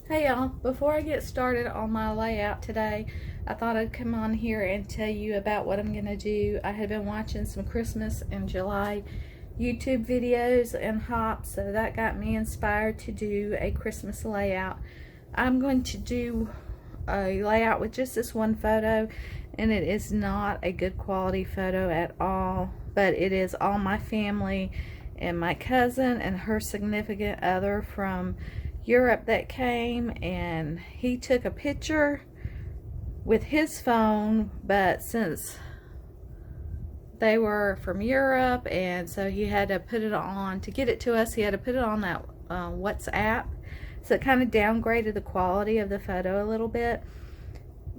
Hey y'all, before I get started on my layout today, I thought I'd come on here and tell you about what I'm gonna do. I had been watching some Christmas in July YouTube videos and hops, so that got me inspired to do a Christmas layout. I'm going to do a layout with just this one photo, and it is not a good quality photo at all, but it is all my family and my cousin and her significant other from Europe that came, and he took a picture with his phone, but since they were from Europe and so he had to put it on to get it to us, he had to put it on that WhatsApp, so it kind of downgraded the quality of the photo a little bit.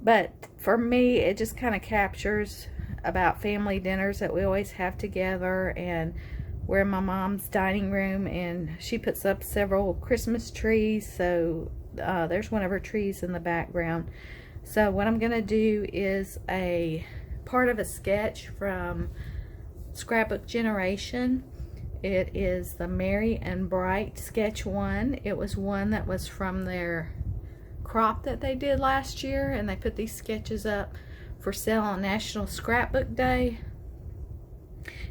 But for me, it just kind of captures about family dinners that we always have together, and we're in my mom's dining room, and she puts up several Christmas trees, so there's one of her trees in the background. So what I'm gonna do is a part of a sketch from Scrapbook Generation. It is the Merry and Bright sketch one. It was one that was from their crop that they did last year, and they put these sketches up for sale on National Scrapbook Day.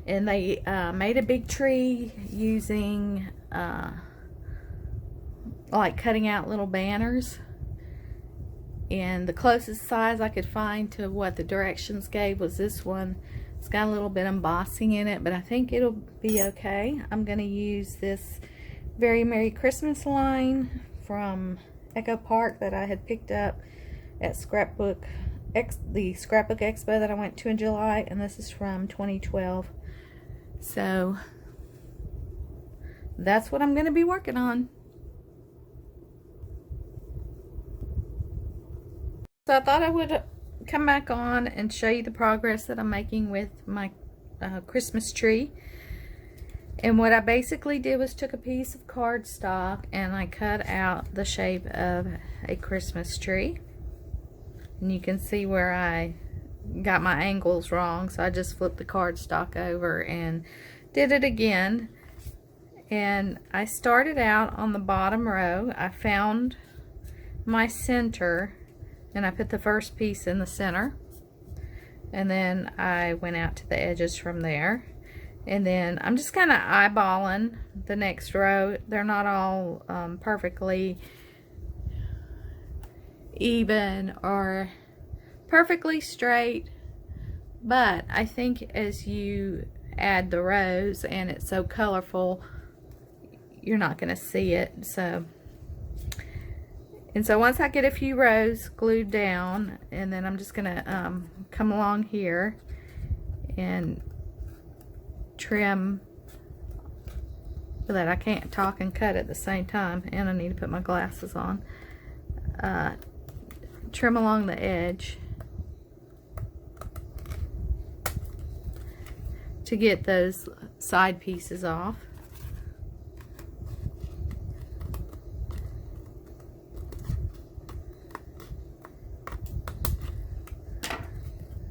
And they made a big tree using like cutting out little banners, and the closest size I could find to what the directions gave was this one. It's got a little bit of embossing in it, but I think it'll be okay. I'm going to use this Very Merry Christmas line from Echo Park that I had picked up at the Scrapbook Expo that I went to in July, and this is from 2012. So that's what I'm going to be working on. So I thought I would come back on and show you the progress that I'm making with my Christmas tree. And what I basically did was took a piece of cardstock and I cut out the shape of a Christmas tree. And you can see where I got my angles wrong, so I just flipped the cardstock over and did it again. And I started out on the bottom row. I found my center and I put the first piece in the center, and then I went out to the edges from there. And then I'm just kind of eyeballing the next row. They're not all perfectly even or perfectly straight, but I think as you add the rows and it's so colorful, you're not going to see it. So once I get a few rows glued down, and then I'm just going to come along here and trim so that I can't talk and cut at the same time, and I need to put my glasses on. Trim along the edge to get those side pieces off.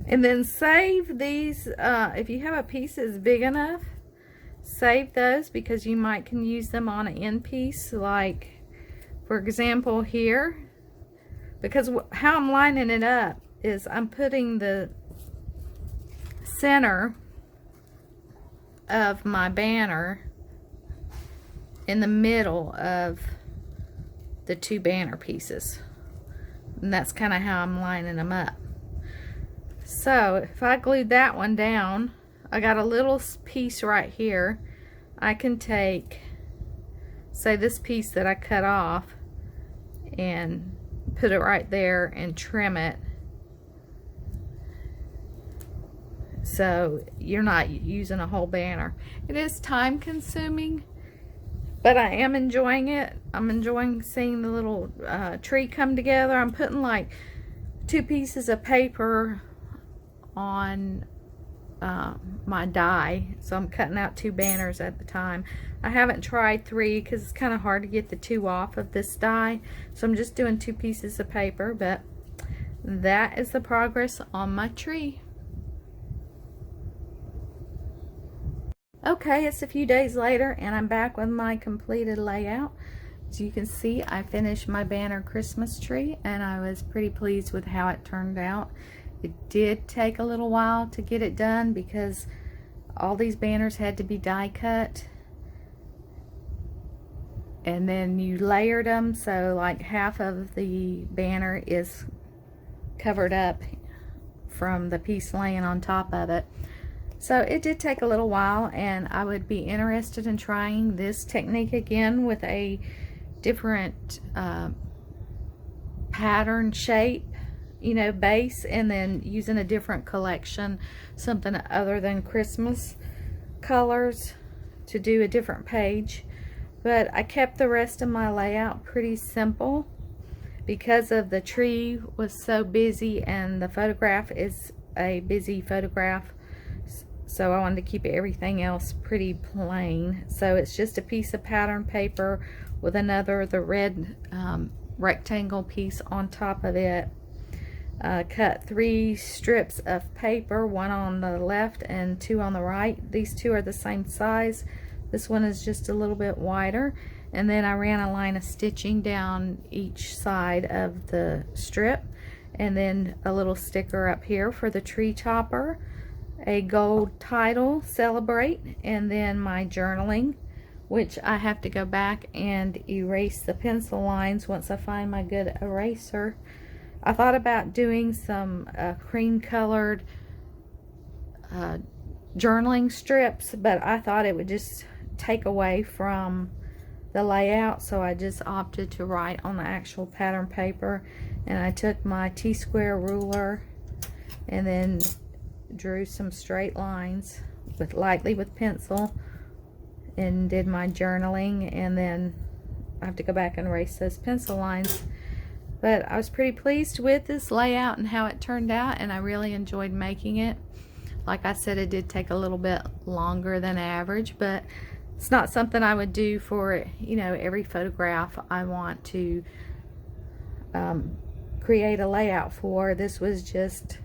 And then save these, if you have a piece that's big enough, save those, because you can use them on an end piece, like for example here, because how I'm lining it up is I'm putting the center of my banner in the middle of the two banner pieces, and that's kind of how I'm lining them up. So if I glued that one down, I got a little piece right here. I can take, say, this piece that I cut off and put it right there and trim it, so you're not using a whole banner. It is time consuming, but I am enjoying it. I'm enjoying seeing the little tree come together. I'm putting like 2 pieces of paper on my die, so I'm cutting out 2 banners at the time. I haven't tried 3 because it's kind of hard to get the 2 off of this die, so I'm just doing 2 pieces of paper. But that is the progress on my tree. Okay, it's a few days later and I'm back with my completed layout. As you can see, I finished my banner Christmas tree, and I was pretty pleased with how it turned out. It did take a little while to get it done because all these banners had to be die cut, and then you layered them, so like half of the banner is covered up from the piece laying on top of it. So it did take a little while, and I would be interested in trying this technique again with a different pattern shape, you know, base, and then using a different collection, something other than Christmas colors, to do a different page. But I kept the rest of my layout pretty simple because of the tree was so busy, and the photograph is a busy photograph, so I wanted to keep everything else pretty plain. So it's just a piece of pattern paper with the red rectangle piece on top of it. Cut 3 strips of paper, 1 on the left and 2 on the right. These 2 are the same size. This one is just a little bit wider. And then I ran a line of stitching down each side of the strip, and then a little sticker up here for the tree topper, a gold title, Celebrate, and then my journaling, which I have to go back and erase the pencil lines once I find my good eraser. I thought about doing some cream colored journaling strips, but I thought it would just take away from the layout, so I just opted to write on the actual pattern paper. And I took my T-square ruler and then drew some straight lines lightly with pencil and did my journaling, and then I have to go back and erase those pencil lines. But I was pretty pleased with this layout and how it turned out, and I really enjoyed making it. Like I said, it did take a little bit longer than average, but it's not something I would do for, you know, every photograph I want to create a layout for. This was just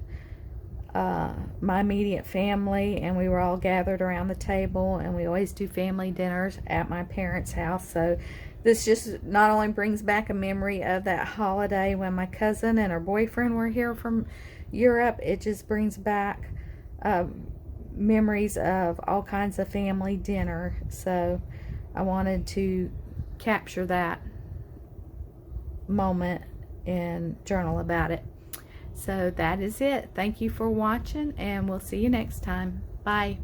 my immediate family, and we were all gathered around the table, and we always do family dinners at my parents' house. So this just not only brings back a memory of that holiday when my cousin and her boyfriend were here from Europe, it just brings back memories of all kinds of family dinner. So I wanted to capture that moment and journal about it. So that is it. Thank you for watching, and we'll see you next time. Bye.